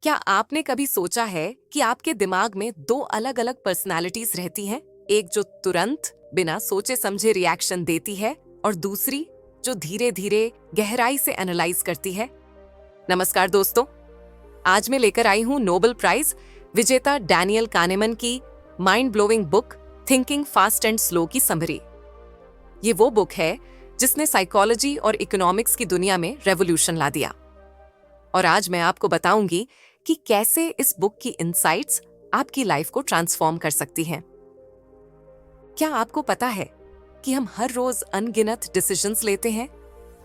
क्या आपने कभी सोचा है कि आपके दिमाग में दो अलग अलग पर्सनालिटीज रहती हैं? एक जो तुरंत बिना सोचे समझे रिएक्शन देती है और दूसरी जो धीरे धीरे गहराई से एनालाइज करती है। नमस्कार दोस्तों, आज मैं लेकर आई हूं नोबेल प्राइज विजेता डैनियल कानेमन की mind blowing book thinking fast and slow की समरी। ये वो बुक है जिसने साइकोलॉजी और इकोनॉमिक्स की दुनिया में रेवोल्यूशन ला दिया। और आज मैं आपको बताऊंगी कि कैसे इस बुक की इनसाइट्स आपकी लाइफ को ट्रांसफॉर्म कर सकती हैं। क्या आपको पता है कि हम हर रोज अनगिनत डिसीजंस लेते हैं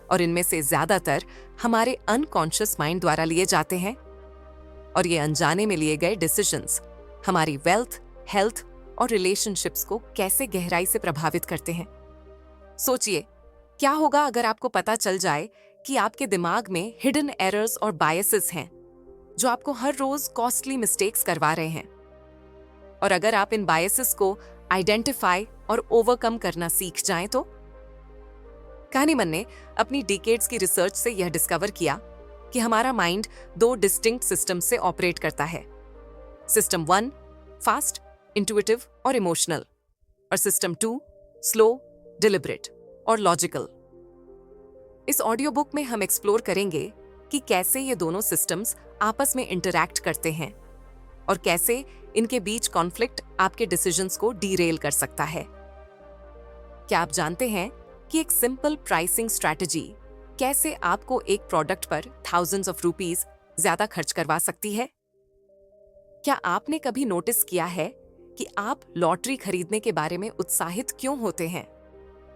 और इनमें से ज्यादातर हमारे अनकॉन्शियस माइंड द्वारा लिए जाते हैं। और ये अनजाने में लिए गए डिसीजंस हमारी वेल्थ, हेल्थ और रिलेशनशिप्स को कैसे गहराई से प्रभावित करते हैं। सोचिए, क्या होगा अगर आपको पता चल जाए कि आपके दिमाग में हिडन एरर्स और बायसेस हैं जो आपको हर रोज कॉस्टली मिस्टेक्स करवा रहे हैं। और अगर आप इन बायसेस को आइडेंटिफाई और ओवरकम करना सीख जाएं तो कानीमन ने अपनी डिकेड्स की रिसर्च से यह डिस्कवर किया कि हमारा माइंड दो डिस्टिंक्ट सिस्टम से ऑपरेट करता है। सिस्टम 1 फास्ट, इंट्यूटिव और इमोशनल, और सिस्टम 2 स्लो, डिलिबरेट और लॉजिकल। इस ऑडियो बुक में हम एक्सप्लोर करेंगे कि कैसे ये दोनों सिस्टम्स आपस में इंटरैक्ट करते हैं और कैसे इनके बीच कॉन्फ्लिक्ट आपके डिसीजंस को डीरेल कर सकता है। क्या आप जानते हैं कि एक सिंपल प्राइसिंग स्ट्रैटेजी कैसे आपको एक प्रोडक्ट पर थाउजेंड्स ऑफ रुपीस ज्यादा खर्च करवा सकती है? क्या आपने कभी नोटिस किया है कि आप लॉटरी खरीदने के बारे में उत्साहित क्यों होते हैं,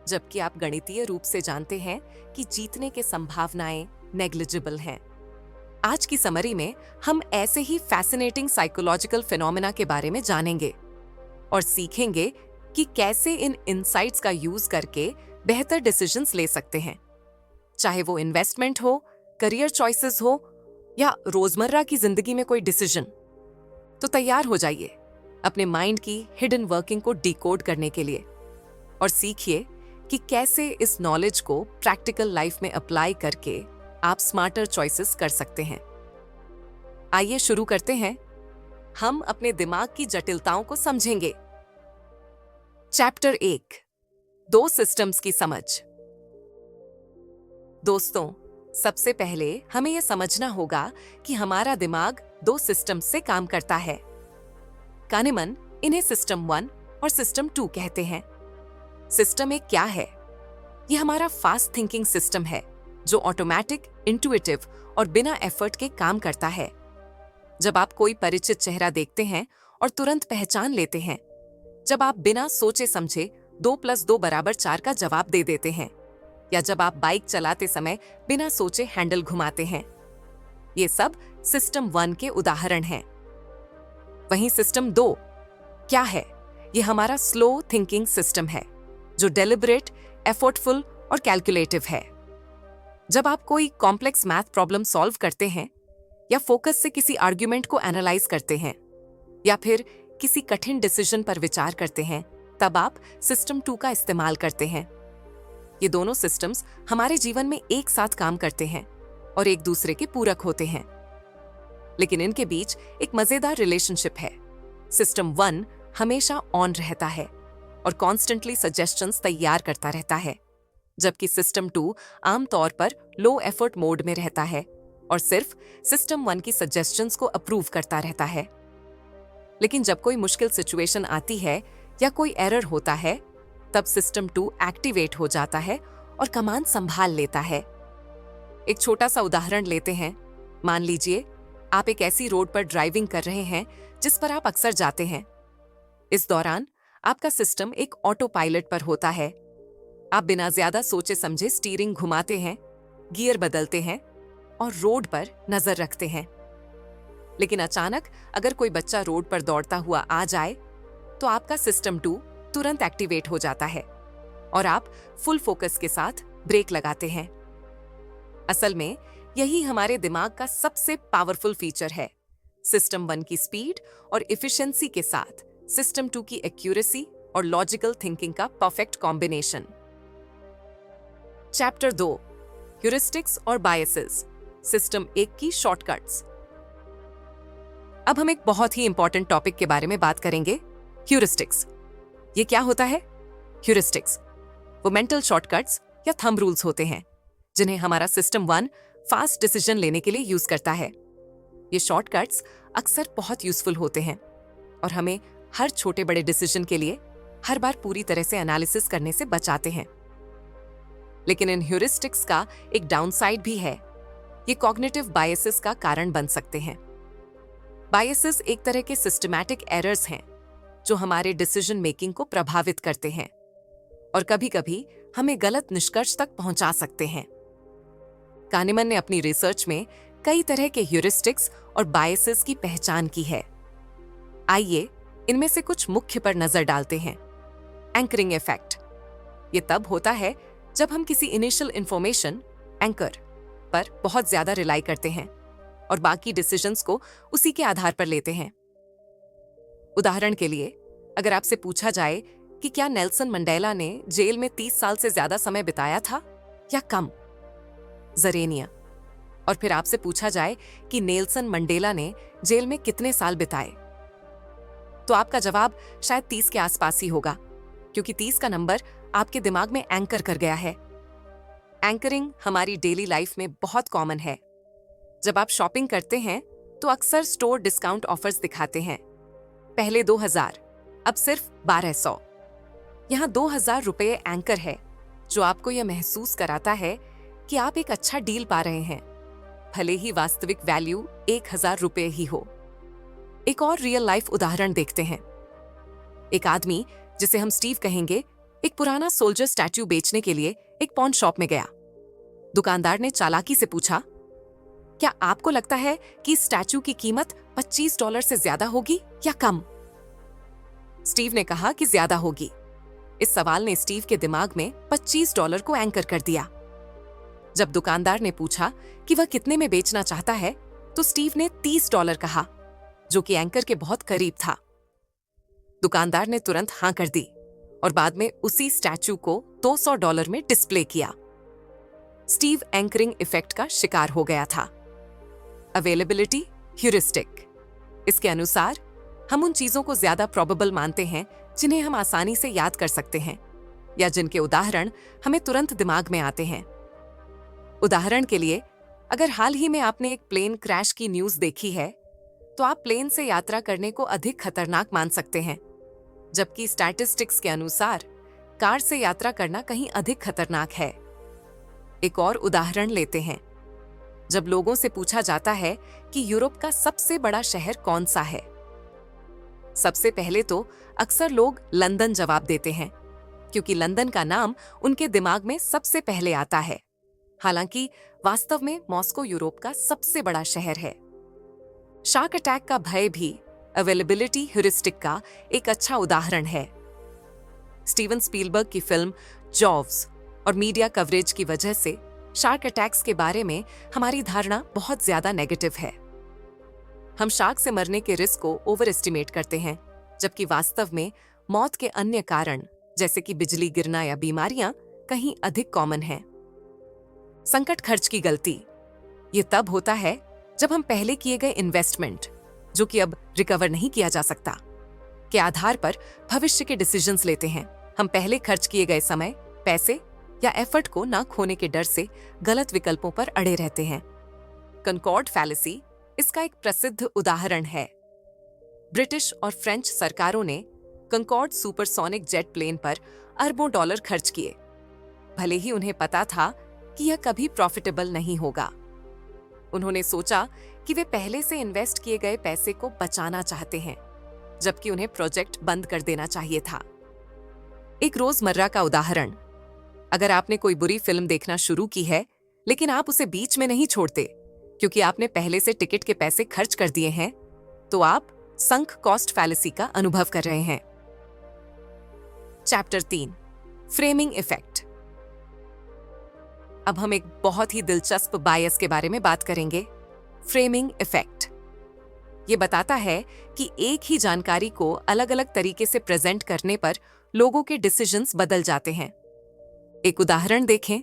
जबकि आप गणितीय रूप से जानते हैं कि जीतने की संभावनाएं नेग्लिजिबल हैं? आज की समरी में हम ऐसे ही फैसिनेटिंग साइकोलॉजिकल फिनोमेना के बारे में जानेंगे और सीखेंगे कि कैसे इन इनसाइट्स का यूज करके बेहतर डिसीजंस ले सकते हैं, चाहे वो इन्वेस्टमेंट हो, करियर चॉइसेस हो या रोजमर्रा की जिंदगी में कोई डिसीजन। तो तैयार हो जाइए अपने माइंड की हिडन वर्किंग को डिकोड करने के लिए और सीखिए कि कैसे इस नॉलेज को प्रैक्टिकल लाइफ में अप्लाई करके आप स्मार्टर चॉइसेस कर सकते हैं। आइए शुरू करते हैं। हम अपने दिमाग की जटिलताओं को समझेंगे। चैप्टर 1, दो सिस्टम्स की समझ। दोस्तों, सबसे पहले हमें यह समझना होगा कि हमारा दिमाग दो सिस्टम से काम करता है। कानेमन इन्हें सिस्टम 1 और सिस्टम 2 कहते हैं। सिस्टम 1 क्या है? यह हमारा फास्ट थिंकिंग सिस्टम है जो ऑटोमेटिक, इंट्यूटिव और बिना एफर्ट के काम करता है। जब आप कोई परिचित चेहरा देखते हैं और तुरंत पहचान लेते हैं, जब आप बिना सोचे समझे 2 + 2 = 4 का जवाब दे देते हैं, या जब आप बाइक चलाते समय बिना सोचे हैंडल घुमाते हैं, ये सब सिस्टम 1 के उदाहरण हैं। वहीं सिस्टम 2 क्या है? यह हमारा स्लो थिंकिंग सिस्टम है जो डेलिबरेट, एफर्टफुल और कैलकुलेटिव है। जब आप कोई कॉम्प्लेक्स मैथ प्रॉब्लम सॉल्व करते हैं या फोकस से किसी आर्ग्यूमेंट को एनालाइज करते हैं या फिर किसी कठिन डिसीजन पर विचार करते हैं, तब आप सिस्टम 2 का इस्तेमाल करते हैं। ये दोनों सिस्टम्स हमारे जीवन में एक साथ काम करते हैं और एक दूसरे के पूरक होते हैं, लेकिन इनके बीच एक मजेदार रिलेशनशिप है। सिस्टम 1 हमेशा ऑन रहता है और कॉन्स्टेंटली सजेशंस तैयार करता रहता है, जबकि सिस्टम 2 आमतौर पर लो एफर्ट मोड में रहता है और सिर्फ सिस्टम 1 की सजेशंस को अप्रूव करता रहता है। लेकिन जब कोई मुश्किल सिचुएशन आती है या कोई एरर होता है, तब सिस्टम 2 एक्टिवेट हो जाता है और कमांड संभाल लेता है। एक छोटा सा उदाहरण लेते हैं। मान लीजिए आप एक ऐसी रोड पर ड्राइविंग कर रहे हैं जिस पर आप अक्सर जाते हैं। इस दौरान आपका सिस्टम एक ऑटो पायलट पर होता है। आप बिना ज्यादा सोचे समझे स्टीयरिंग घुमाते हैं, गियर बदलते हैं और रोड पर नजर रखते हैं। लेकिन अचानक अगर कोई बच्चा रोड पर दौड़ता हुआ आ जाए तो आपका सिस्टम 2 तुरंत एक्टिवेट हो जाता है और आप फुल फोकस के साथ ब्रेक लगाते हैं। असल में यही हमारे दिमाग का सबसे पावरफुल फीचर है। सिस्टम 1 की स्पीड और एफिशिएंसी के साथ सिस्टम 2 की एक्यूरेसी और लॉजिकल थिंकिंग का परफेक्ट कॉम्बिनेशन। चैप्टर 2, ह्यूरिस्टिक्स और बायसेस, सिस्टम 1 की शॉर्टकट्स। अब हम एक बहुत ही इंपॉर्टेंट टॉपिक के बारे में बात करेंगे, ह्यूरिस्टिक्स। ये क्या होता है? ह्यूरिस्टिक्स वो मेंटल शॉर्टकट्स या थंब रूल्स होते हैं जिन्हें हमारा सिस्टम 1 फास्ट डिसीजन लेने के लिए यूज करता है। ये शॉर्टकट्स अक्सर बहुत यूजफुल होते हैं और हमें हर छोटे बड़े डिसीजन के लिए हर बार पूरी तरह से एनालिसिस करने से बचाते हैं। लेकिन इन ह्यूरिस्टिक्स का एक डाउनसाइड भी है। ये कॉग्निटिव बायसेस का कारण बन सकते हैं। बायसेस एक तरह के सिस्टमैटिक एरर्स हैं जो हमारे डिसीजन मेकिंग को प्रभावित करते हैं और कभी-कभी हमें गलत निष्कर्ष तक पहुंचा सकते हैं। कानीमन ने अपनी रिसर्च में कई तरह के ह्यूरिस्टिक्स और बायसेस की पहचान की है। आइए इनमें से कुछ मुख्य पर नजर डालते हैं। एंकरिंग इफेक्ट ये तब होता है जब हम किसी इनिशियल इंफॉर्मेशन एंकर पर बहुत ज्यादा रिलाई करते हैं और बाकी डिसीजंस को उसी के आधार पर लेते हैं। उदाहरण के लिए, अगर आपसे पूछा जाए कि क्या नेल्सन मंडेला ने जेल में 30 साल से ज्यादा समय बिताया था या कम, जरेनिया, और फिर आपसे पूछा जाए कि नेल्सन मंडेला ने जेल में कितने साल बिताए, तो आपका जवाब शायद 30 के आसपास ही होगा, क्योंकि 30 का नंबर आपके दिमाग में एंकर कर गया है। एंकरिंग हमारी डेली लाइफ में बहुत कॉमन है। जब आप शॉपिंग करते हैं तो अक्सर स्टोर डिस्काउंट ऑफर्स दिखाते हैं। पहले 2000, अब सिर्फ 1200। यहाँ 2000 रुपये एंकर है जो आपको यह महसूस कराता है कि आप एक अच्छा डील पा रहे हैं, भले ही वास्तविक वैल्यू 1000 रुपये ही हो। एक और रियल लाइफ उदाहरण देखते हैं। एक आदमी, जिसे हम स्टीव कहेंगे, एक पुराना सोल्जर स्टैच्यू बेचने के लिए एक पॉन शॉप में गया। दुकानदार ने चालाकी से पूछा, क्या आपको लगता है कि इस स्टैच्यू की कीमत $25 से ज्यादा होगी या कम? स्टीव ने कहा कि ज्यादा होगी। इस सवाल ने स्टीव के दिमाग में $25 को एंकर कर दिया। जब दुकानदार ने पूछा कि वह कितने में बेचना चाहता है, तो स्टीव ने $30 कहा, जो कि एंकर के बहुत करीब था। दुकानदार ने तुरंत हां कर दी और बाद में उसी स्टैच्यू को $200 में डिस्प्ले किया। स्टीव एंकरिंग इफेक्ट का शिकार हो गया था। Availability heuristic. इसके अनुसार हम उन चीजों को ज्यादा प्रोबेबल मानते हैं जिन्हें हम आसानी से याद कर सकते हैं या जिनके उदाहरण हमें तुरंत दिमाग में आते हैं। उदाहरण के लिए, अगर हाल ही में आपने एक प्लेन क्रैश की न्यूज देखी है, तो आप प्लेन से यात्रा करने को अधिक खतरनाक मान सकते हैं, जबकि स्टैटिस्टिक्स के अनुसार कार से यात्रा करना कहीं अधिक खतरनाक है। एक और उदाहरण लेते हैं। जब लोगों से पूछा जाता है कि यूरोप का सबसे बड़ा शहर कौन सा है, सबसे पहले तो अक्सर लोग लंदन जवाब देते हैं, क्योंकि लंदन का नाम उनके दिमाग में सबसे पहले आता है। हालांकि वास्तव में मॉस्को यूरोप का सबसे बड़ा शहर है। शार्क अटैक का भय भी अवेलेबिलिटी ह्यूरिस्टिक का एक अच्छा उदाहरण है। स्टीवन स्पीलबर्ग की फिल्म जॉव्स और मीडिया कवरेज की वजह से शार्क अटैक्स के बारे में हमारी धारणा बहुत ज्यादा नेगेटिव है। हम शार्क से मरने के रिस्क को ओवर एस्टिमेट करते हैं, जबकि वास्तव में मौत के अन्य कारण जैसे कि बिजली गिरना या बीमारियां कहीं अधिक कॉमन हैं। संकट खर्च की गलती ये तब होता है जब हम पहले किए गए इन्वेस्टमेंट, जो कि अब रिकवर नहीं किया जा सकता, के आधार पर भविष्य के डिसीजंस लेते हैं। हम पहले खर्च किए गए समय, पैसे या एफर्ट को ना खोने के डर से गलत विकल्पों पर अड़े रहते हैं। कनकॉर्ड फैलेसी इसका एक प्रसिद्ध उदाहरण है। ब्रिटिश और फ्रेंच सरकारों ने कनकॉर्ड सुपरसोनिक जेट प्लेन पर अरबों डॉलर खर्च किए, भले ही उन्हें पता था कि यह कभी प्रॉफिटेबल नहीं होगा। उन्होंने सोचा कि वे पहले से इन्वेस्ट किए गए पैसे को बचाना चाहते हैं, जबकि उन्हें प्रोजेक्ट बंद कर देना चाहिए था। एक रोजमर्रा का उदाहरण, अगर आपने कोई बुरी फिल्म देखना शुरू की है, लेकिन आप उसे बीच में नहीं छोड़ते क्योंकि आपने पहले से टिकट के पैसे खर्च कर दिए हैं, तो आप संक कॉस्ट फैलेसी का अनुभव कर रहे हैं। Chapter 3, framing effect. अब हम एक बहुत ही दिलचस्प बायस के बारे में बात करेंगे, फ्रेमिंग इफेक्ट। ये बताता है कि एक ही जानकारी को अलग अलग तरीके से प्रेजेंट करने पर लोगों के डिसीजंस बदल जाते हैं। एक उदाहरण देखें।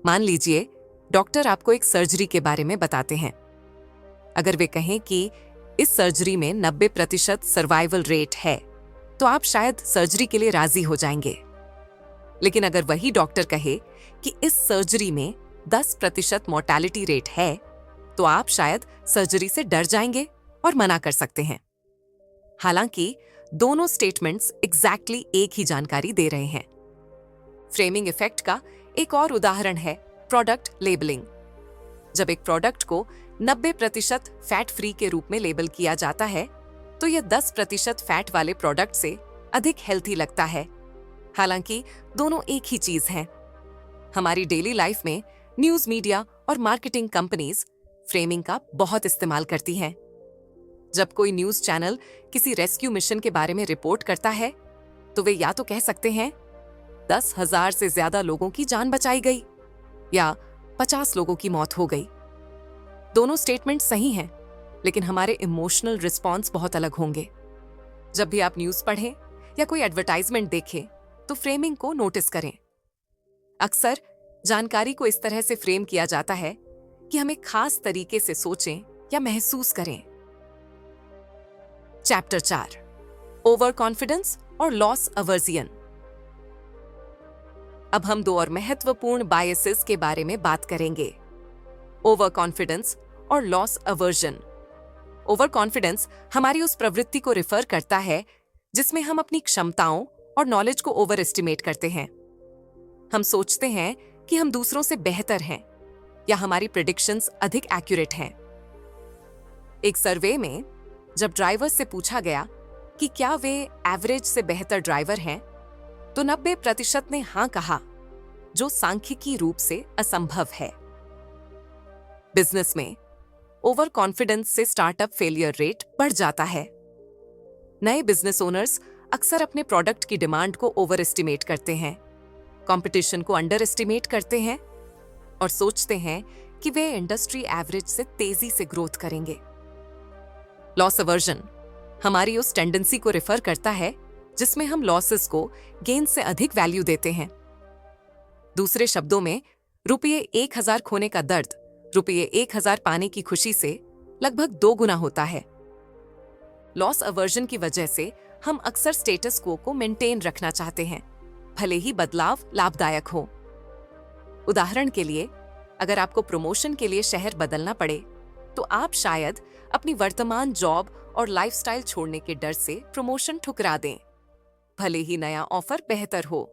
मान लीजिए डॉक्टर आपको एक सर्जरी के बारे में बताते हैं। अगर वे कहें कि इस सर्जरी में 90% सर्वाइवल रेट है, तो आप शायद सर्जरी के लिए राजी हो जाएंगे। लेकिन अगर वही डॉक्टर कहे कि इस सर्जरी में 10% मोर्टेलिटी रेट है, तो आप शायद सर्जरी से डर जाएंगे और मना कर सकते हैं। हालांकि दोनों स्टेटमेंट्स एग्जैक्टली एक ही जानकारी दे रहे हैं। फ्रेमिंग इफेक्ट का एक और उदाहरण है प्रोडक्ट लेबलिंग। जब एक प्रोडक्ट को 90% फैट फ्री के रूप में लेबल किया जाता है, तो यह 10% फैट वाले प्रोडक्ट से अधिक हेल्थी लगता है। हालांकि दोनों एक ही चीज हैं। हमारी डेली लाइफ में न्यूज मीडिया और मार्केटिंग कंपनीज फ्रेमिंग का बहुत इस्तेमाल करती हैं। जब कोई न्यूज चैनल किसी रेस्क्यू मिशन के बारे में रिपोर्ट करता है, तो वे या तो कह सकते हैं 10,000 से ज्यादा लोगों की जान बचाई गई या 50 लोगों की मौत हो गई। दोनों स्टेटमेंट सही हैं, लेकिन हमारे इमोशनल रिस्पॉन्स बहुत अलग होंगे। जब भी आप न्यूज पढ़ें या कोई एडवर्टाइजमेंट देखें, तो फ्रेमिंग को नोटिस करें। अक्सर जानकारी को इस तरह से फ्रेम किया जाता है कि हम एक खास तरीके से सोचें या महसूस करें। चैप्टर 4, ओवर कॉन्फिडेंस और लॉस अवर्जियन। अब हम दो और महत्वपूर्ण बायसेस के बारे में बात करेंगे, ओवर कॉन्फिडेंस और लॉस अवर्जन। ओवर कॉन्फिडेंस हमारी उस प्रवृत्ति को रिफर करता है जिसमें हम अपनी क्षमताओं और नॉलेज को ओवर एस्टिमेट करते हैं। हम सोचते हैं कि हम दूसरों से बेहतर हैं या हमारी प्रेडिक्शंस अधिक एक्यूरेट हैं। एक सर्वे में जब ड्राइवर्स से पूछा गया कि क्या वे एवरेज से बेहतर ड्राइवर हैं, तो 90% ने हां कहा, जो सांख्यिकी रूप से असंभव है। बिजनेस में ओवर कॉन्फिडेंस से स्टार्टअप फेलियर रेट बढ़ जाता है। नए बिजनेस ओनर्स अक्सर अपने प्रोडक्ट की डिमांड को ओवर एस्टिमेट करते हैं, कंपटीशन को अंडर एस्टिमेट करते हैं और सोचते हैं कि वे इंडस्ट्री एवरेज से तेजी से ग्रोथ करेंगे। लॉस अवर्जन हमारी उस टेंडेंसी को रिफर करता है जिसमें हम लॉसेस को गेन से अधिक वैल्यू देते हैं। दूसरे शब्दों में, रुपये 1,000 खोने का दर्द रुपये 1,000 पाने की खुशी से लगभग 2 गुना होता है। लॉस अवर्जन की वजह से हम अक्सर स्टेटस क्वो को मेंटेन रखना चाहते हैं, भले ही बदलाव लाभदायक हो। उदाहरण के लिए, अगर आपको प्रमोशन के लिए शहर बदलना पड़े, तो आप शायद अपनी वर्तमान जॉब और लाइफस्टाइल छोड़ने के डर से प्रमोशन ठुकरा दें, भले ही नया ऑफर बेहतर हो।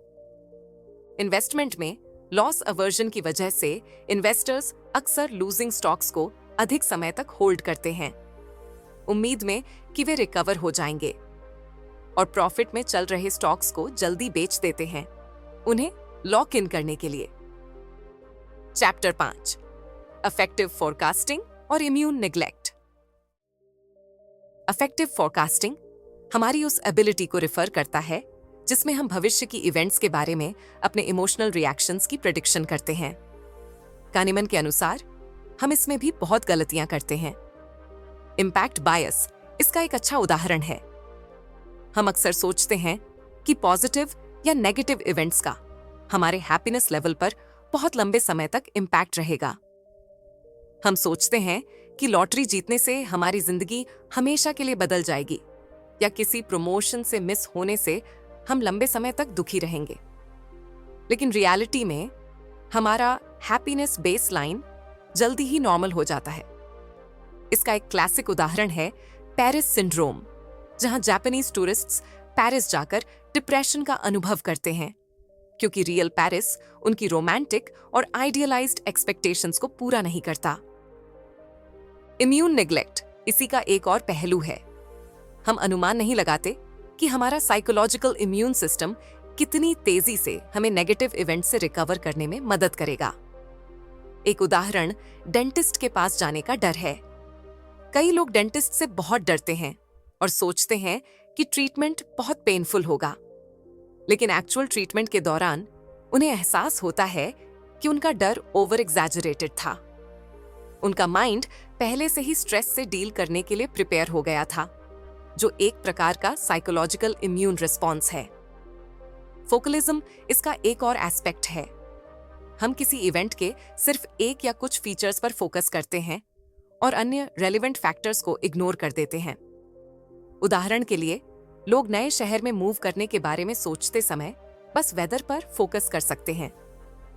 इन्वेस्टमेंट में लॉस अवर्जन की वजह से इन्वेस्टर्स अक्सर लूजिंग स्टॉक्स को अधिक समय तक होल्ड करते हैं, उम्मीद में कि वे रिकवर हो जाएंगे, और प्रॉफिट में चल रहे स्टॉक्स को जल्दी बेच देते हैं, उन्हें लॉक इन करने के लिए। चैप्टर 5, अफेक्टिव फोरकास्टिंग और इम्यून निग्लेक्ट। अफेक्टिव फोरकास्टिंग हमारी उस एबिलिटी को रिफर करता है जिसमें हम भविष्य की इवेंट्स के बारे में अपने इमोशनल रिएक्शंस की प्रेडिक्शन करते हैं। कानीमन के अनुसार हम इसमें भी बहुत गलतियां करते हैं। इम्पैक्ट बायस इसका एक अच्छा उदाहरण है। हम अक्सर सोचते हैं कि पॉजिटिव या नेगेटिव इवेंट्स का हमारे हैप्पीनेस लेवल पर बहुत लंबे समय तक इम्पैक्ट रहेगा। हम सोचते हैं कि लॉटरी जीतने से हमारी जिंदगी हमेशा के लिए बदल जाएगी, या किसी प्रमोशन से मिस होने से हम लंबे समय तक दुखी रहेंगे। लेकिन रियलिटी में हमारा हैप्पीनेस बेसलाइन जल्दी ही नॉर्मल हो जाता है। इसका एक क्लासिक उदाहरण है पेरिस सिंड्रोम, जहां जापानीज टूरिस्ट्स पेरिस जाकर डिप्रेशन का अनुभव करते हैं, क्योंकि रियल पेरिस उनकी रोमांटिक और आइडियलाइज्ड एक्सपेक्टेशंस को पूरा नहीं करता। इम्यून निग्लेक्ट इसी का एक और पहलू है। हम अनुमान नहीं लगाते कि हमारा साइकोलॉजिकल इम्यून सिस्टम कितनी तेजी से हमें नेगेटिव इवेंट से रिकवर करने में मदद करेगा। एक उदाहरण डेंटिस्ट के पास जाने का डर है। कई लोग डेंटिस्ट से बहुत डरते हैं और सोचते हैं कि ट्रीटमेंट बहुत पेनफुल होगा, लेकिन एक्चुअल ट्रीटमेंट के दौरान उन्हें एहसास होता है कि उनका डर ओवर एग्जैजरेटेड था। उनका माइंड पहले से ही स्ट्रेस से डील करने के लिए प्रिपेयर हो गया था, जो एक प्रकार का साइकोलॉजिकल इम्यून रिस्पॉन्स है। फोकलिज्म इसका एक और एस्पेक्ट है। हम किसी इवेंट के सिर्फ एक या कुछ फीचर्स पर फोकस करते हैं और अन्य रेलेवेंट फैक्टर्स को इग्नोर कर देते हैं। उदाहरण के लिए, लोग नए शहर में मूव करने के बारे में सोचते समय बस वेदर पर फोकस कर सकते हैं,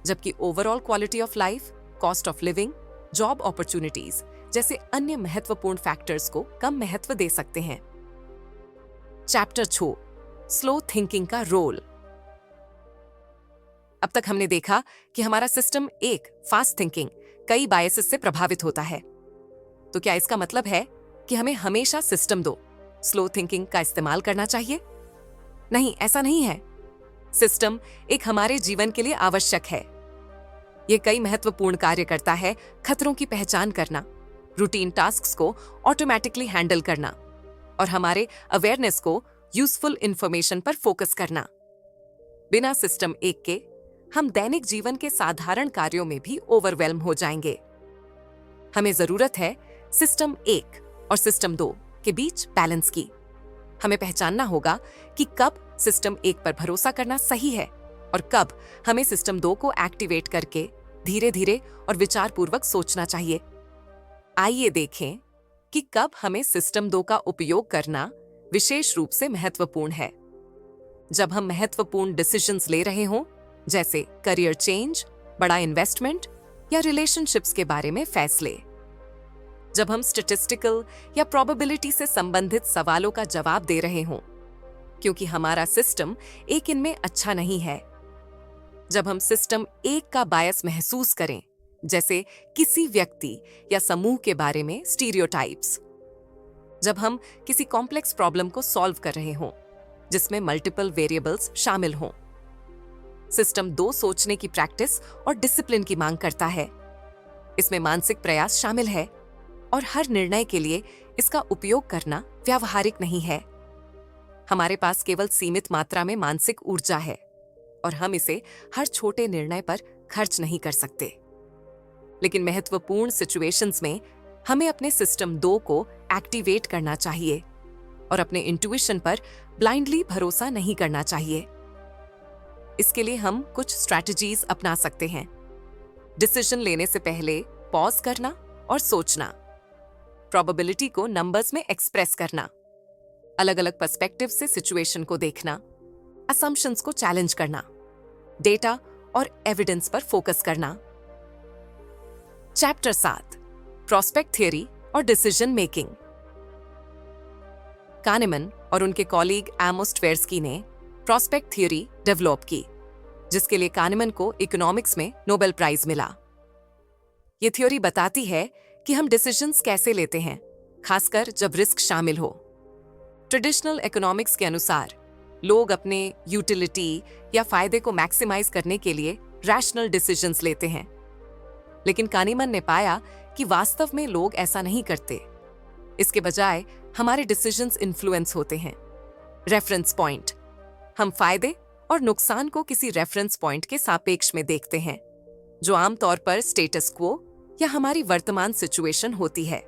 जबकि overall quality of life, cost of living, job opportunities जैसे अन्य महत्वपूर्ण फैक्टर्स को कम महत्व दे सकते हैं। चैप्टर 6, स्लो थिंकिंग का रोल। अब तक हमने देखा कि हमारा सिस्टम एक फास्ट थिंकिंग कई बायसेस से प्रभावित होता है। तो क्या इसका मतलब है कि हमें हमेशा सिस्टम 2 स्लो थिंकिंग का इस्तेमाल करना चाहिए? नहीं, ऐसा नहीं है। सिस्टम एक हमारे जीवन के लिए आवश्यक है। यह कई महत्वपूर्ण कार्य करता है: खतरों की पहचान करना, रूटीन टास्क्स को ऑटोमेटिकली हैंडल करना और हमारे अवेयरनेस को यूजफुल इंफॉर्मेशन पर फोकस करना। बिना सिस्टम 1 के हम दैनिक जीवन के साधारण कार्यों में भी ओवरवेल्म हो जाएंगे। हमें जरूरत है सिस्टम 1 और सिस्टम 2 के बीच बैलेंस की। हमें पहचानना होगा कि कब सिस्टम 1 पर भरोसा करना सही है और कब हमें सिस्टम 2 को एक्टिवेट करके धीरे धीरे और विचारपूर्वक सोचना चाहिए। आइए देखें कि कब हमें सिस्टम 2 का उपयोग करना विशेष रूप से महत्वपूर्ण है। जब हम महत्वपूर्ण डिसीजंस ले रहे हों, जैसे करियर चेंज, बड़ा इन्वेस्टमेंट या रिलेशनशिप्स के बारे में फैसले। जब हम स्टैटिस्टिकल या प्रोबेबिलिटी से संबंधित सवालों का जवाब दे रहे हों, क्योंकि हमारा सिस्टम 1 इनमें अच्छा नहीं है। जब हम सिस्टम 1 का बायस महसूस करें, जैसे किसी व्यक्ति या समूह के बारे में स्टीरियोटाइप्स। जब हम किसी कॉम्प्लेक्स प्रॉब्लम को सॉल्व कर रहे हों, जिसमें मल्टीपल वेरिएबल्स शामिल हों। सिस्टम 2 सोचने की प्रैक्टिस और डिसिप्लिन की मांग करता है। इसमें मानसिक प्रयास शामिल है और हर निर्णय के लिए इसका उपयोग करना व्यावहारिक नहीं है। हमारे पास केवल सीमित मात्रा में मानसिक ऊर्जा है और हम इसे हर छोटे निर्णय पर खर्च नहीं कर सकते। लेकिन महत्वपूर्ण सिचुएशंस में हमें अपने सिस्टम 2 को एक्टिवेट करना चाहिए और अपने इंट्यूइशन पर ब्लाइंडली भरोसा नहीं करना चाहिए। इसके लिए हम कुछ स्ट्रैटेजीज अपना सकते हैं। डिसीजन लेने से पहले पॉज करना और सोचना, प्रोबेबिलिटी को नंबर्स में एक्सप्रेस करना, अलग अलग पर्सपेक्टिव से सिचुएशन को देखना, असम्पशंस को चैलेंज करना, डेटा और एविडेंस पर फोकस करना। चैप्टर 7, प्रोस्पेक्ट थियरी और डिसीजन मेकिंग। कानेमन और उनके कॉलीग एमोस ट्वेर्स्की ने प्रोस्पेक्ट थियरी डेवलप की, जिसके लिए कानेमन को इकोनॉमिक्स में नोबेल प्राइज मिला। यह थ्योरी बताती है कि हम डिसीजंस कैसे लेते हैं, खासकर जब रिस्क शामिल हो। ट्रेडिशनल इकोनॉमिक्स के अनुसार लोग अपने यूटिलिटी या फायदे को मैक्सिमाइज करने के लिए रैशनल डिसीजंस लेते हैं, लेकिन कानेमन ने पाया कि वास्तव में लोग ऐसा नहीं करते। इसके बजाय हमारे डिसीजंस इन्फ्लुएंस होते हैं। रेफरेंस पॉइंट, हम फायदे और नुकसान को किसी रेफरेंस पॉइंट के सापेक्ष में देखते हैं, जो आमतौर पर स्टेटस क्वो या हमारी वर्तमान सिचुएशन होती है।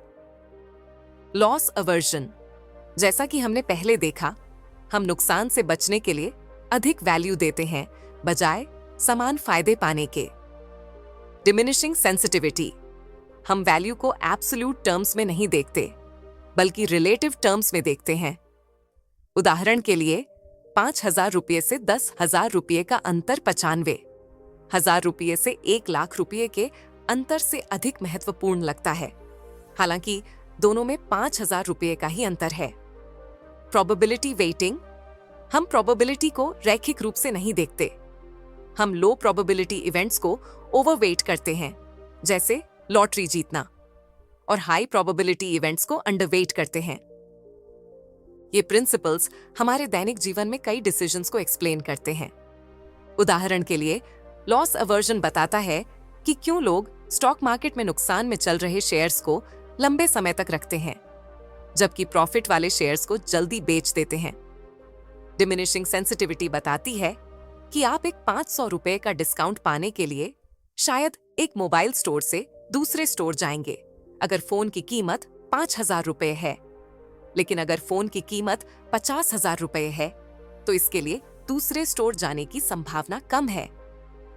लॉस अवर्जन, जैसा कि हमने पहले देखा, हम नुकसान से बचने के लिए अधिक वैल्यू देते हैं बजाय समान फायदे पाने के। डिमिनिशिंग सेंसिटिविटी, हम वैल्यू को एब्सोल्यूट टर्म्स में नहीं देखते बल्कि रिलेटिव टर्म्स में देखते हैं। उदाहरण के लिए 5,000 रुपये से 10,000 रुपये का अंतर 95, 1,000 रुपये से 1,00,000 रुपये के अंतर से अधिक महत्वपूर्ण लगता है, हालांकि दोनों में 5,000 रुपये का ही अंतर है। प्रोबेबिलिटी वेटिंग, हम प्रोबेबिलिटी को रैखिक रूप से नहीं देखते। हम लो प्रोबेबिलिटी इवेंट्स को ओवरवेट करते हैं, जैसे लॉटरी जीतना, और हाई प्रोबेबिलिटी इवेंट्स को अंडरवेट करते हैं। ये प्रिंसिपल्स हमारे दैनिक जीवन में कई डिसीजंस को एक्सप्लेन करते हैं। उदाहरण के लिए, लॉस अवर्जन बताता है कि क्यों लोग स्टॉक मार्केट में नुकसान में चल रहे शेयर्स को लंबे समय तक रखते हैं, जबकि प्रॉफिट वाले शेयर्स को जल्दी बेच देते हैं। डिमिनिशिंग सेंसिटिविटी बताती है कि आप एक 500 रुपए का डिस्काउंट पाने के लिए शायद एक मोबाइल स्टोर से दूसरे स्टोर जाएंगे अगर फोन की कीमत 5,000 रुपए है, लेकिन अगर फोन की कीमत 50,000 रुपए है तो इसके लिए दूसरे स्टोर जाने की संभावना कम है।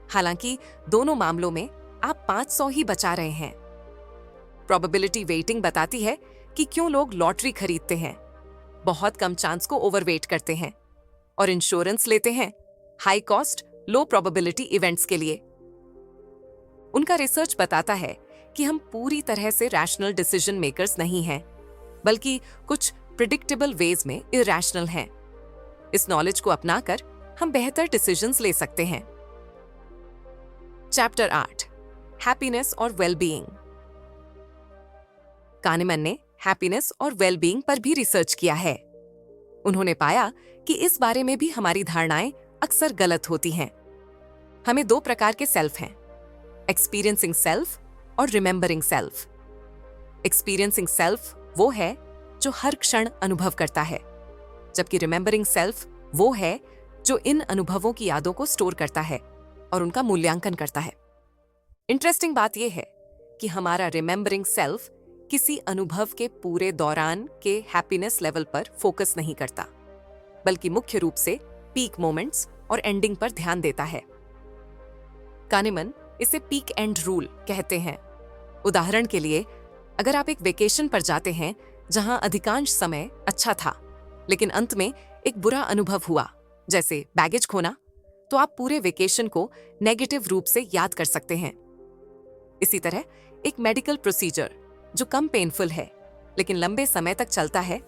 हालांकि दोनों मामलों में आप 500 ही बचा रहे हैं। प्रोबेबिलिटी वेटिंग बताती है कि क्यों लोग लॉटरी खरीदते हैं, बहुत कम चांस को ओवरवेट करते हैं, और इंश्योरेंस लेते हैं high cost low probability events के लिए। उनका रिसर्च बताता है कि हम पूरी तरह से रैशनल डिसीजन मेकर्स नहीं हैं, बल्कि कुछ प्रिडिक्टेबल वेज में इरैशनल हैं। इस नॉलेज को अपनाकर हम बेहतर डिसीजंस ले सकते हैं। चैप्टर 8, हैप्पीनेस और वेलबीइंग। कानेमन ने हैप्पीनेस और वेलबीइंग पर भी रिसर्च किया है। उन्होंने पाया कि इस बारे में भी हमारी धारणाएं अक्सर गलत होती हैं। हमें दो प्रकार के सेल्फ हैं, एक्सपीरियंसिंग सेल्फ और रिमेंबरिंग सेल्फ। एक्सपीरियंसिंग सेल्फ वो है जो हर क्षण अनुभव करता है, जबकि रिमेंबरिंग सेल्फ वो है जो इन अनुभवों की यादों को स्टोर करता है और उनका मूल्यांकन करता है। इंटरेस्टिंग बात यह है कि हमारा रिमेंबरिंग सेल्फ किसी अनुभव के पूरे दौरान के हैप्पीनेस लेवल पर फोकस नहीं करता, बल्कि मुख्य रूप से पीक मोमेंट्स और एंडिंग पर ध्यान देता है। कानेमन इसे पीक एंड रूल कहते हैं। उदाहरण के लिए, अगर आप एक वेकेशन पर जाते हैं जहां अधिकांश समय अच्छा था, लेकिन अंत में एक बुरा अनुभव हुआ, जैसे बैगेज खोना, तो आप पूरे वेकेशन को नेगेटिव रूप से याद कर सकते हैं। इसी तरह एक मेडिकल प्रोसीजर जो कम पेनफुल है लेकिन लंबे समय तक चलता है,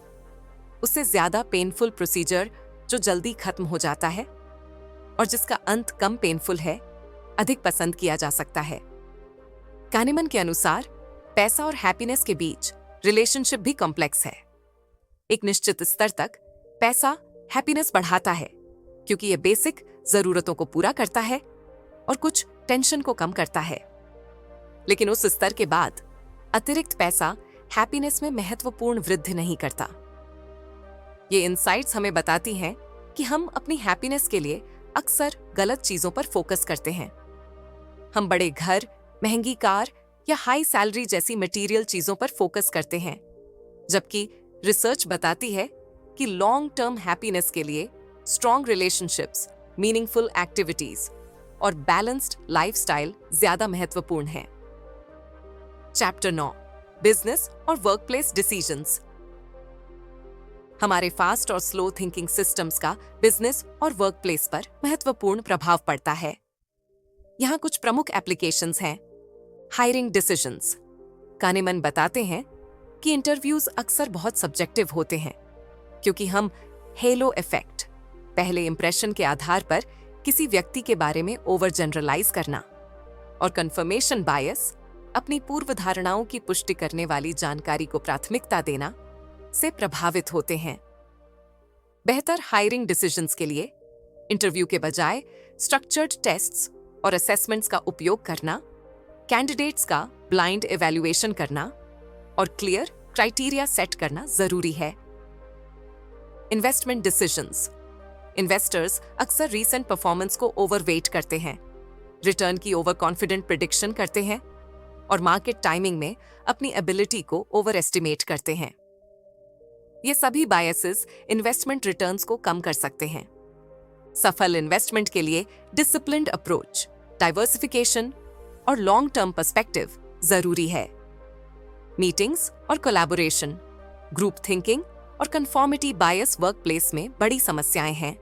उससे ज्यादा पेनफुल प्रोसीजर जो जल्दी खत्म हो जाता है और जिसका अंत कम पेनफुल है, अधिक पसंद किया जा सकता है। कानेमन के अनुसार पैसा और हैप्पीनेस के बीच रिलेशनशिप भी कॉम्प्लेक्स है। एक निश्चित स्तर तक पैसा हैप्पीनेस बढ़ाता है क्योंकि यह बेसिक जरूरतों को पूरा करता है और कुछ टेंशन को कम करता है, लेकिन उस स्तर के बाद अतिरिक्त पैसा हैप्पीनेस में महत्वपूर्ण वृद्धि नहीं करता। ये इनसाइट्स हमें बताती हैं कि हम अपनी हैप्पीनेस के लिए अक्सर गलत चीजों पर फोकस करते हैं। हम बड़े घर, महंगी कार या हाई सैलरी जैसी मटेरियल चीजों पर फोकस करते हैं, जबकि रिसर्च बताती है कि लॉन्ग टर्म हैप्पीनेस के लिए स्ट्रॉन्ग रिलेशनशिप्स, मीनिंगफुल एक्टिविटीज और बैलेंस्ड लाइफस्टाइल ज्यादा महत्वपूर्ण है। चैप्टर 9, बिजनेस और वर्कप्लेस डिसीजंस। हमारे फास्ट और स्लो थिंकिंग सिस्टम्स का बिजनेस और वर्कप्लेस पर महत्वपूर्ण प्रभाव पड़ता है। यहां कुछ प्रमुख एप्लीकेशंस हैं। Hiring decisions. कानेमन बताते हैं कि इंटरव्यूज अक्सर बहुत सब्जेक्टिव होते हैं क्योंकि हम हेलो इफेक्ट, पहले इंप्रेशन के आधार पर किसी व्यक्ति के बारे में ओवर जनरलाइज करना, और कंफर्मेशन बायस, अपनी पूर्व धारणाओं की पुष्टि करने वाली जानकारी को प्राथमिकता देना से प्रभावित होते हैं। बेहतर हायरिंग डिसीजंस के लिए इंटरव्यू के बजाय स्ट्रक्चर्ड टेस्ट्स और असेसमेंट्स का उपयोग करना, कैंडिडेट्स का ब्लाइंड इवैल्यूएशन करना और क्लियर क्राइटेरिया सेट करना जरूरी है। Investment decisions. इन्वेस्टर्स अक्सर रीसेंट परफॉर्मेंस को ओवरवेट करते हैं, रिटर्न की ओवर कॉन्फिडेंट प्रिडिक्शन करते हैं और मार्केट टाइमिंग में अपनी एबिलिटी को ओवर एस्टिमेट करते हैं। ये सभी बायसेस इन्वेस्टमेंट रिटर्न्स को कम कर सकते हैं। सफल इन्वेस्टमेंट के लिए डिसिप्लिन्ड अप्रोच, डाइवर्सिफिकेशन और लॉन्ग टर्म पर्सपेक्टिव जरूरी है। मीटिंग्स और कोलैबोरेशन, ग्रुप थिंकिंग और कंफॉर्मिटी बायस वर्कप्लेस में बड़ी समस्याएं हैं।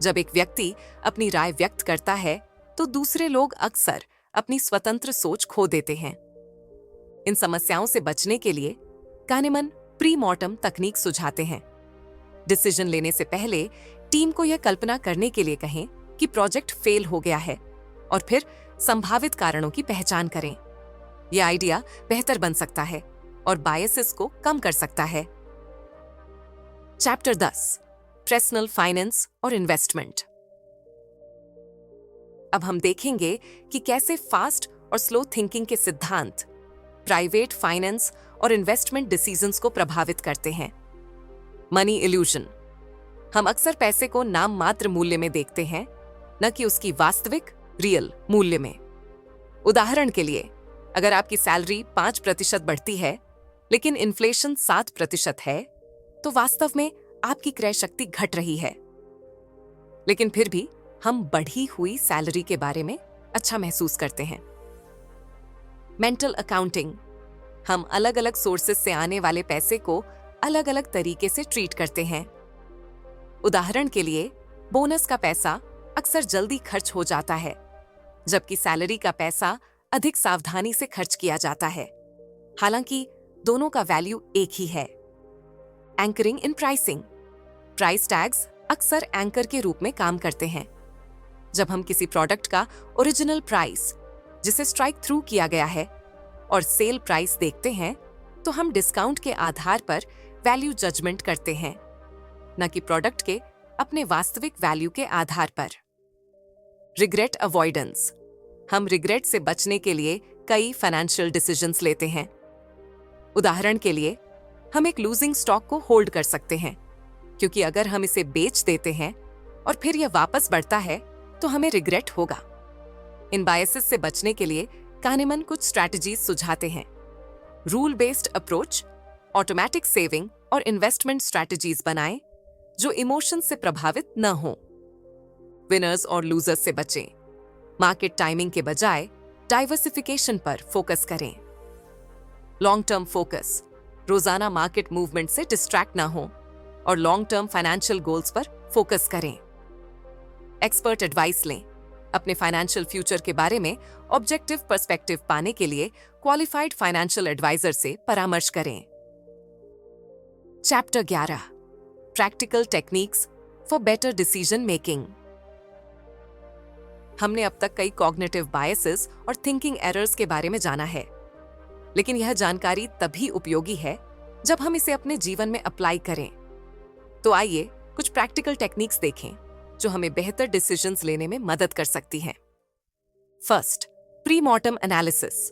जब एक व्यक्ति अपनी राय व्यक्त करता है तो दूसरे लोग अक्सर अपनी स्वतंत्र सोच खो देते हैं। इन समस्याओं से बचने के लिए कानेमन प्री मॉर्टम तकनीक सुझाते हैं। डिसीजन लेने से पहले टीम को यह कल्पना करने के लिए कहें कि प्रोजेक्ट फेल हो गया है और फिर संभावित कारणों की पहचान करें। यह आइडिया बेहतर बन सकता है और बायसेस को कम कर सकता है। चैप्टर 10, पर्सनल फाइनेंस और इन्वेस्टमेंट। अब हम देखेंगे कि कैसे फास्ट और स्लो थिंकिंग के सिद्धांत प्राइवेट फाइनेंस और इन्वेस्टमेंट डिसीजंस को प्रभावित करते हैं। Money illusion. हम अक्सर पैसे को नाम मात्र मूल्य में देखते हैं, न कि उसकी वास्तविक रियल मूल्य में। उदाहरण के लिए, अगर आपकी सैलरी 5% बढ़ती है लेकिन इन्फ्लेशन 7% है, तो वास्तव में आपकी क्रय शक्ति घट रही है। लेकिन फिर भी हम बढ़ी हुई सैलरी के बारे में अच्छा महसूस करते हैं। Mental accounting. हम अलग अलग सोर्सेस से आने वाले पैसे को अलग अलग तरीके से ट्रीट करते हैं। उदाहरण के लिए, बोनस का पैसा अक्सर जल्दी खर्च हो जाता है, जबकि सैलरी का पैसा अधिक सावधानी से खर्च किया जाता है। हालांकि दोनों का वैल्यू एक ही है। एंकरिंग इन प्राइसिंग। प्राइस टैग्स अक्सर एंकर के रूप में काम करते हैं। जब हम किसी प्रोडक्ट का ओरिजिनल प्राइस, जिसे स्ट्राइक थ्रू किया गया है, और सेल प्राइस देखते हैं, तो हम डिस्काउंट के आधार पर वैल्यू जजमेंट करते हैं, न कि प्रोडक्ट के अपने वास्तविक वैल्यू के आधार पर। Regret avoidance. हम रिग्रेट से बचने के लिए कई फाइनेंशियल डिसीजंस लेते हैं। उदाहरण के लिए, हम एक लूजिंग स्टॉक को होल्ड कर सकते हैं, क्योंकि अगर हम इसे बेच देते हैं और फिर यह वापस बढ़ता है तो हमें रिग्रेट होगा। इन बायसेस से बचने के लिए कानेमन कुछ स्ट्रैटेजीज सुझाते हैं। Rule based approach, automatic saving और इन्वेस्टमेंट स्ट्रैटेजीज बनाएं जो इमोशन से प्रभावित न हो। विनर्स और लूजर्स से बचें। मार्केट टाइमिंग के बजाय डाइवर्सिफिकेशन पर फोकस करें। लॉन्ग टर्म फोकस, रोजाना मार्केट मूवमेंट से डिस्ट्रैक्ट ना हो और लॉन्ग टर्म फाइनेंशियल गोल्स पर फोकस करें। एक्सपर्ट एडवाइस लें। अपने फाइनेंशियल फ्यूचर के बारे में ऑब्जेक्टिव पर्सपेक्टिव पाने के लिए क्वालिफाइड फाइनेंशियल एडवाइजर से परामर्श करें। Chapter 11, practical techniques for better decision making. हमने अब तक कई कॉग्निटिव बायसेस और थिंकिंग एरर्स के बारे में जाना है, लेकिन यह जानकारी तभी उपयोगी है जब हम इसे अपने जीवन में अप्लाई करें। तो आइए कुछ प्रैक्टिकल टेक्निक्स देखें जो हमें बेहतर डिसीजंस लेने में मदद कर सकती हैं। First, pre mortem analysis.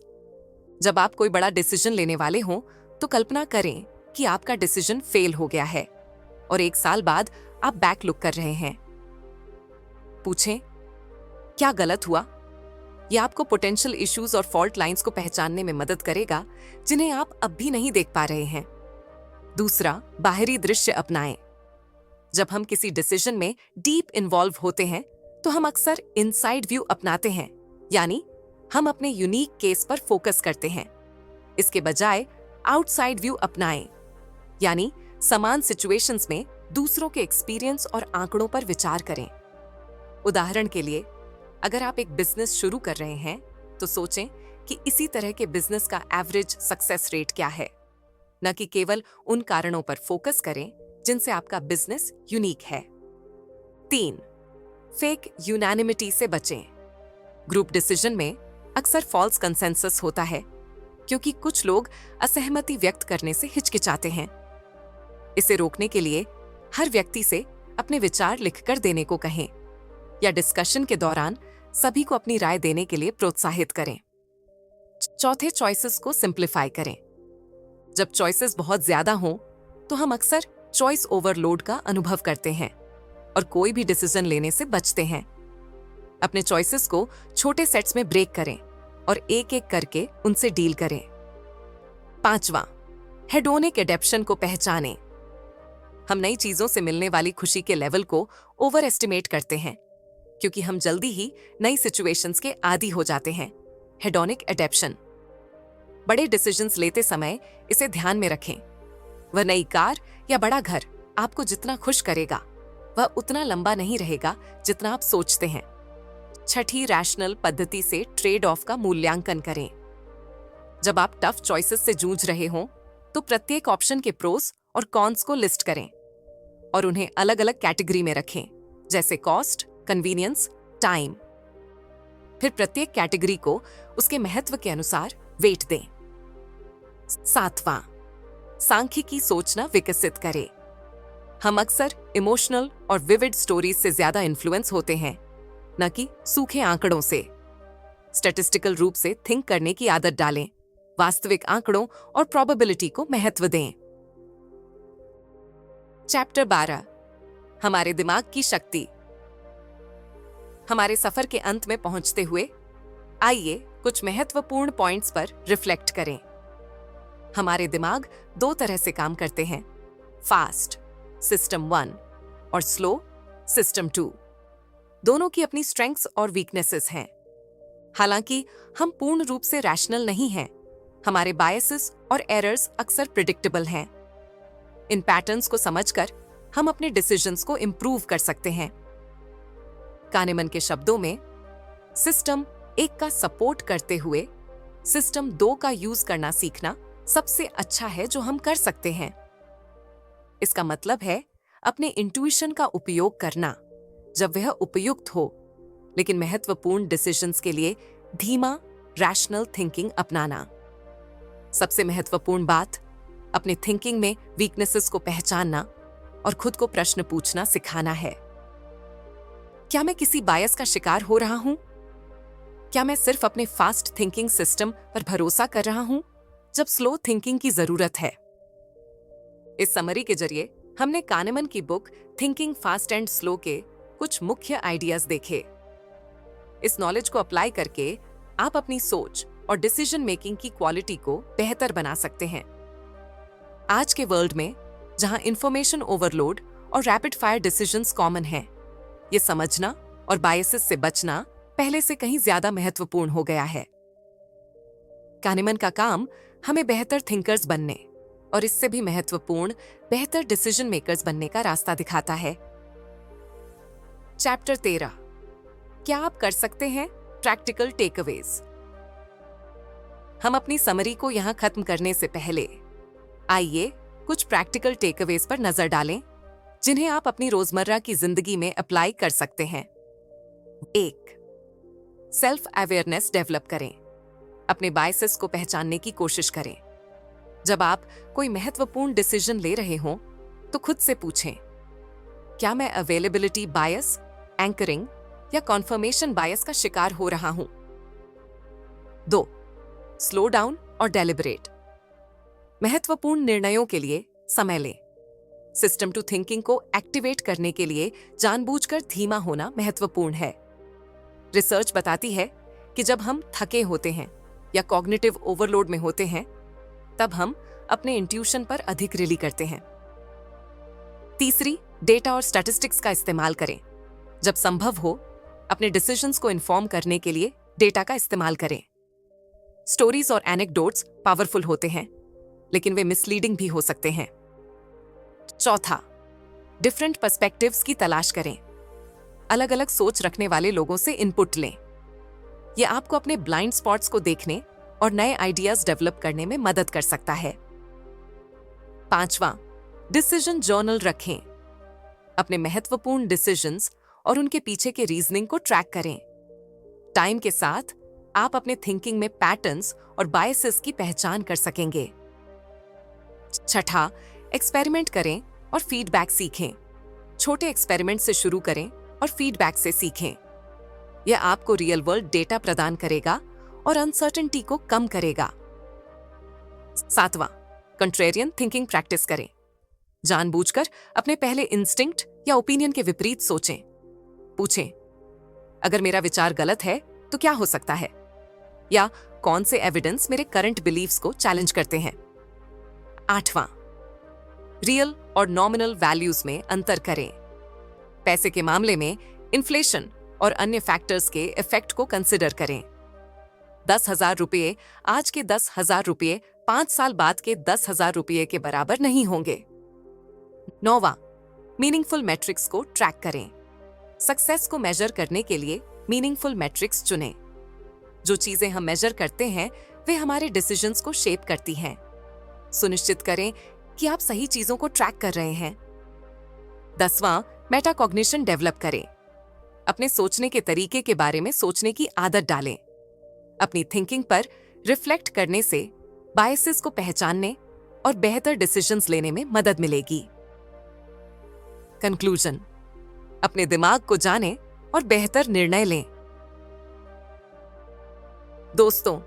जब आप कोई बड़ा डिसीजन लेने वाले हों तो कल्पना करें कि आपका डिसीजन फेल हो गया है और 1 साल बाद आप बैक लुक कर रहे हैं। पूछें, क्या गलत हुआ? यह आपको पोटेंशियल इश्यूज और फॉल्ट लाइंस को पहचानने में मदद करेगा जिन्हें आप अब भी नहीं देख पा रहे हैं। दूसरा, बाहरी दृश्य अपनाएं। जब हम किसी डिसीजन में डीप इन्वॉल्व होते हैं तो हम अक्सर इनसाइड व्यू अपनाते हैं, यानी हम अपने यूनिक केस पर फोकस करते हैं। इसके बजाय आउटसाइड व्यू अपनाएं, यानी समान सिचुएशंस में दूसरों के एक्सपीरियंस और आंकड़ों पर विचार करें। उदाहरण के लिए, अगर आप एक बिजनेस शुरू कर रहे हैं तो सोचें कि इसी तरह के बिजनेस का एवरेज सक्सेस रेट क्या है, न कि केवल उन कारणों पर फोकस करें जिनसे आपका बिजनेस यूनिक है। 3, फेक यूनानिमिटी से बचें। ग्रुप डिसीजन में अक्सर फॉल्स कंसेंसस होता है क्योंकि कुछ लोग असहमति व्यक्त करने से हिचकिचाते हैं। इसे रोकने के लिए हर व्यक्ति से अपने विचार लिखकर देने को कहें या डिस्कशन के दौरान सभी को अपनी राय देने के लिए प्रोत्साहित करें। चौथे, चॉइसेस को सिंप्लीफाई करें। जब चॉइसेस बहुत ज्यादा हों तो हम अक्सर चॉइस ओवरलोड का अनुभव करते हैं और कोई भी डिसीजन लेने से बचते हैं। अपने चॉइसेस को छोटे सेट्स में ब्रेक करें और एक एक करके उनसे डील करें। 5वां, हेडोनिक एडेप्शन को पहचानें। हम नई चीजों से मिलने वाली खुशी के लेवल को ओवर एस्टिमेट करते हैं क्योंकि हम जल्दी ही नई सिचुएशंस के आदी हो जाते हैं। Hedonic adaptation. बड़े डिसीजंस लेते समय इसे ध्यान में रखें। वह नई कार या बड़ा घर आपको जितना खुश करेगा वह उतना लंबा नहीं रहेगा जितना आप सोचते हैं। छठी, रैशनल पद्धति से ट्रेड ऑफ का मूल्यांकन करें। जब आप टफ चॉइसेस से जूझ रहे हों तो प्रत्येक ऑप्शन के प्रोस और कॉन्स को लिस्ट करें और उन्हें अलग अलग कैटेगरी में रखें, जैसे कॉस्ट, कन्वीनियंस, टाइम। फिर प्रत्येक कैटेगरी को उसके महत्व के अनुसार वेट दें। 7वां, सांख्यिकी सोचना विकसित करें। हम अक्सर इमोशनल और विविड स्टोरीज से ज्यादा इन्फ्लुएंस होते हैं, न कि सूखे आंकड़ों से। स्टैटिस्टिकल रूप से थिंक करने की आदत डालें, वास्तविक आंकड़ों और प्रोबेबिलिटी को महत्व दें। चैप्टर 12, हमारे दिमाग की शक्ति। हमारे सफर के अंत में पहुंचते हुए आइए कुछ महत्वपूर्ण पॉइंट्स पर रिफ्लेक्ट करें। हमारे दिमाग 2 तरह से काम करते हैं, फास्ट सिस्टम 1 और स्लो सिस्टम 2। दोनों की अपनी स्ट्रेंथ्स और वीकनेसेस हैं। हालांकि हम पूर्ण रूप से रैशनल नहीं हैं, हमारे बायसेस और एरर्स अक्सर प्रिडिक्टेबल हैं। इन पैटर्न्स को समझकर हम अपने डिसीजंस को इंप्रूव कर सकते हैं। कानेमन के शब्दों में, सिस्टम 1 का सपोर्ट करते हुए सिस्टम 2 का यूज करना सीखना सबसे अच्छा है जो हम कर सकते हैं। इसका मतलब है अपने इंट्यूशन का उपयोग करना जब वह उपयुक्त हो, लेकिन महत्वपूर्ण डिसीजंस के लिए धीमा रैशनल थिंकिंग अपनाना। सबसे महत्वपूर्ण बात, अपने थिंकिंग में वीकनेसेस को पहचानना और खुद को प्रश्न पूछना सिखाना है। क्या मैं किसी बायस का शिकार हो रहा हूं? क्या मैं सिर्फ अपने फास्ट थिंकिंग सिस्टम पर भरोसा कर रहा हूं जब स्लो थिंकिंग की जरूरत है? इस समरी के जरिए हमने कानेमन की book thinking fast and slow के कुछ मुख्य आइडियाज देखे। इस नॉलेज को अप्लाई करके आप अपनी सोच और डिसीजन मेकिंग की क्वालिटी को बेहतर बना सकते हैं। आज के वर्ल्ड में, जहां इंफॉर्मेशन ओवरलोड और रैपिड फायर डिसीजंस कॉमन हैं, ये समझना और बायसेस से बचना पहले से कहीं ज्यादा महत्वपूर्ण हो गया है। कानेमन का काम हमें बेहतर थिंकर्स बनने और इससे भी महत्वपूर्ण बेहतर डिसीजन मेकर्स बनने का रास्ता दिखाता है। चैप्टर 13, क्या आप कर सकते हैं? Practical takeaways. हम अपनी समरी को यहां खत्म करने से पहले आइए कुछ प्रैक्टिकल टेकअवेज पर नजर डालें जिन्हें आप अपनी रोजमर्रा की जिंदगी में अप्लाई कर सकते हैं। 1, सेल्फ अवेयरनेस डेवलप करें। अपने बायसेस को पहचानने की कोशिश करें। जब आप कोई महत्वपूर्ण डिसीजन ले रहे हों तो खुद से पूछें, क्या मैं अवेलेबिलिटी बायस, एंकरिंग या कॉन्फर्मेशन बायस का शिकार हो रहा हूं? 2, स्लो डाउन और डेलिबरेट। महत्वपूर्ण निर्णयों के लिए समय लें। सिस्टम टू थिंकिंग को एक्टिवेट करने के लिए जानबूझकर धीमा होना महत्वपूर्ण है। रिसर्च बताती है कि जब हम थके होते हैं या कॉग्निटिव ओवरलोड में होते हैं, तब हम अपने इंट्यूशन पर अधिक रिली करते हैं। तीसरी, डेटा और स्टैटिस्टिक्स का इस्तेमाल करें। जब संभव हो, अपने डिसीजंस को इन्फॉर्म करने के लिए डेटा का इस्तेमाल करें। स्टोरीज और एनेक्डोट्स पावरफुल होते हैं, लेकिन वे मिसलीडिंग भी हो सकते हैं। चौथा, डिफरेंट पर्सपेक्टिव्स की तलाश करें। अलग अलग सोच रखने वाले लोगों से इनपुट लें। यह आपको अपने ब्लाइंड स्पॉट्स को देखने और नए आइडियाज डेवलप करने में मदद कर सकता है। 5वां, डिसीजन जर्नल रखें। अपने महत्वपूर्ण डिसीजंस और उनके पीछे के रीजनिंग को ट्रैक करें। टाइम के साथ आप अपने थिंकिंग में पैटर्न्स और बायसेस की पहचान कर सकेंगे। 6ठा, एक्सपेरिमेंट करें और फीडबैक सीखें। छोटे एक्सपेरिमेंट से शुरू करें और फीडबैक से सीखें। यह आपको रियल वर्ल्ड डेटा प्रदान करेगा और अनसर्टेनिटी को कम करेगा। 7वां, कंट्रेरियन थिंकिंग प्रैक्टिस करें। जानबूझकर अपने पहले इंस्टिंक्ट या ओपिनियन के विपरीत सोचें। पूछें, अगर मेरा विचार गलत है तो क्या हो सकता है? या कौन से एविडेंस मेरे करंट बिलीव्स को चैलेंज करते हैं? 8वां, रियल और नॉमिनल वैल्यूज में अंतर करें। पैसे के मामले में इन्फ्लेशन और अन्य फैक्टर्स के इफेक्ट को कंसिडर करें। 10,000 रुपये आज के 10,000 रुपये 5 साल बाद के 10,000 रुपये के बराबर नहीं होंगे। 9वां, मीनिंगफुल मैट्रिक्स को ट्रैक करें। सक्सेस को मेजर करने के लिए मीनिंगफुल मैट्रिक्स चुनें। जो चीजें हम मेजर करते हैं वे हमारे डिसीजंस को शेप करती हैं। सुनिश्चित करें कि आप सही चीजों को ट्रैक कर रहे हैं। 10वां, मेटाकॉग्निशन डेवलप करें। अपने सोचने के तरीके के बारे में सोचने की आदत डालें। अपनी थिंकिंग पर रिफ्लेक्ट करने से बायसेस को पहचानने और बेहतर डिसीजंस लेने में मदद मिलेगी। कंक्लूजन, अपने दिमाग को जानें और बेहतर निर्णय लें। दोस्तों,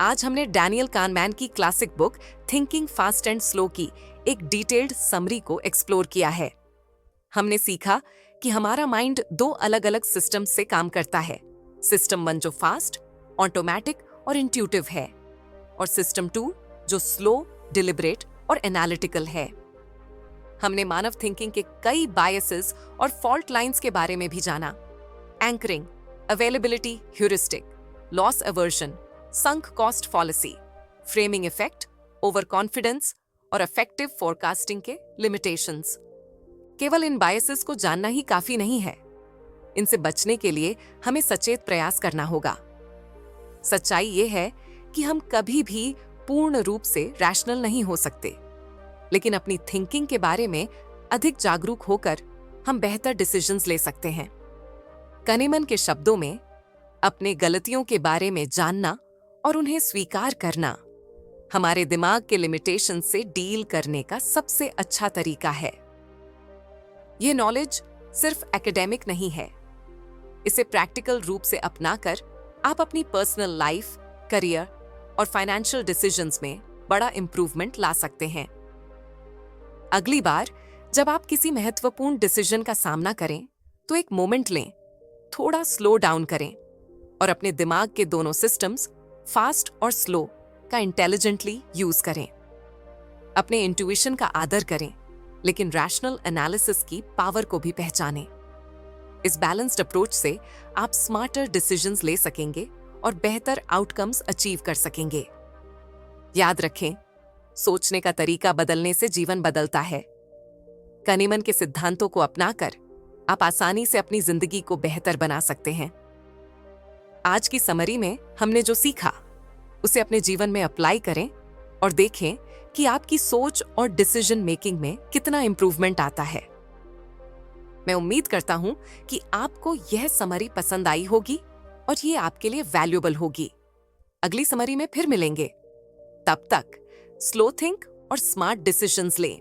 आज हमने डैनियल कानमैन की classic book thinking fast and slow की एक डिटेल्ड समरी को एक्सप्लोर किया है। हमने सीखा कि हमारा माइंड 2 अलग-अलग सिस्टम से काम करता है। सिस्टम 1 जो फास्ट, ऑटोमेटिक और इंट्यूटिव है, और सिस्टम 2 जो स्लो, डिलिबरेट और एनालिटिकल है। हमने मानव थिंकिंग के कई बायसेस और फॉल्ट लाइंस के बारे में भी जाना। Anchoring, availability heuristic, loss aversion, sunk cost fallacy, framing effect, overconfidence और इफेक्टिव फोरकास्टिंग के लिमिटेशंस। केवल इन बायसेस को जानना ही काफी नहीं है। इनसे बचने के लिए हमें सचेत प्रयास करना होगा। सच्चाई यह है कि हम कभी भी पूर्ण रूप से रैशनल नहीं हो सकते, लेकिन अपनी थिंकिंग के बारे में अधिक जागरूक होकर हम बेहतर डिसीजंस ले सकते हैं। कनेमन के शब्दों में, अपने गलतियों के बारे में जानना और उन्हें स्वीकार करना हमारे दिमाग के लिमिटेशन से डील करने का सबसे अच्छा तरीका है। यह नॉलेज सिर्फ एकेडमिक नहीं है। इसे प्रैक्टिकल रूप से अपनाकर आप अपनी पर्सनल लाइफ, करियर और फाइनेंशियल डिसीजंस में बड़ा इंप्रूवमेंट ला सकते हैं। अगली बार जब आप किसी महत्वपूर्ण डिसीजन का सामना करें, तो एक मोमेंट लें, थोड़ा स्लो डाउन करें और अपने दिमाग के दोनों सिस्टम्स, फास्ट और स्लो, का इंटेलिजेंटली यूज करें। अपने इंट्यूशन का आदर करें, लेकिन रैशनल एनालिसिस की पावर को भी पहचानें। इस बैलेंस्ड अप्रोच से आप स्मार्टर डिसीजंस ले सकेंगे और बेहतर आउटकम्स अचीव कर सकेंगे। याद रखें, सोचने का तरीका बदलने से जीवन बदलता है। कनेमन के सिद्धांतों को अपनाकर आप आसानी से अपनी जिंदगी को बेहतर बना सकते हैं। आज की समरी में हमने जो सीखा, उसे अपने जीवन में अप्लाई करें और देखें कि आपकी सोच और डिसीजन मेकिंग में कितना इंप्रूवमेंट आता है। मैं उम्मीद करता हूं कि आपको यह समरी पसंद आई होगी और ये आपके लिए वैल्यूएबल होगी। अगली समरी में फिर मिलेंगे। तब तक स्लो थिंक और स्मार्ट डिसीजंस लें।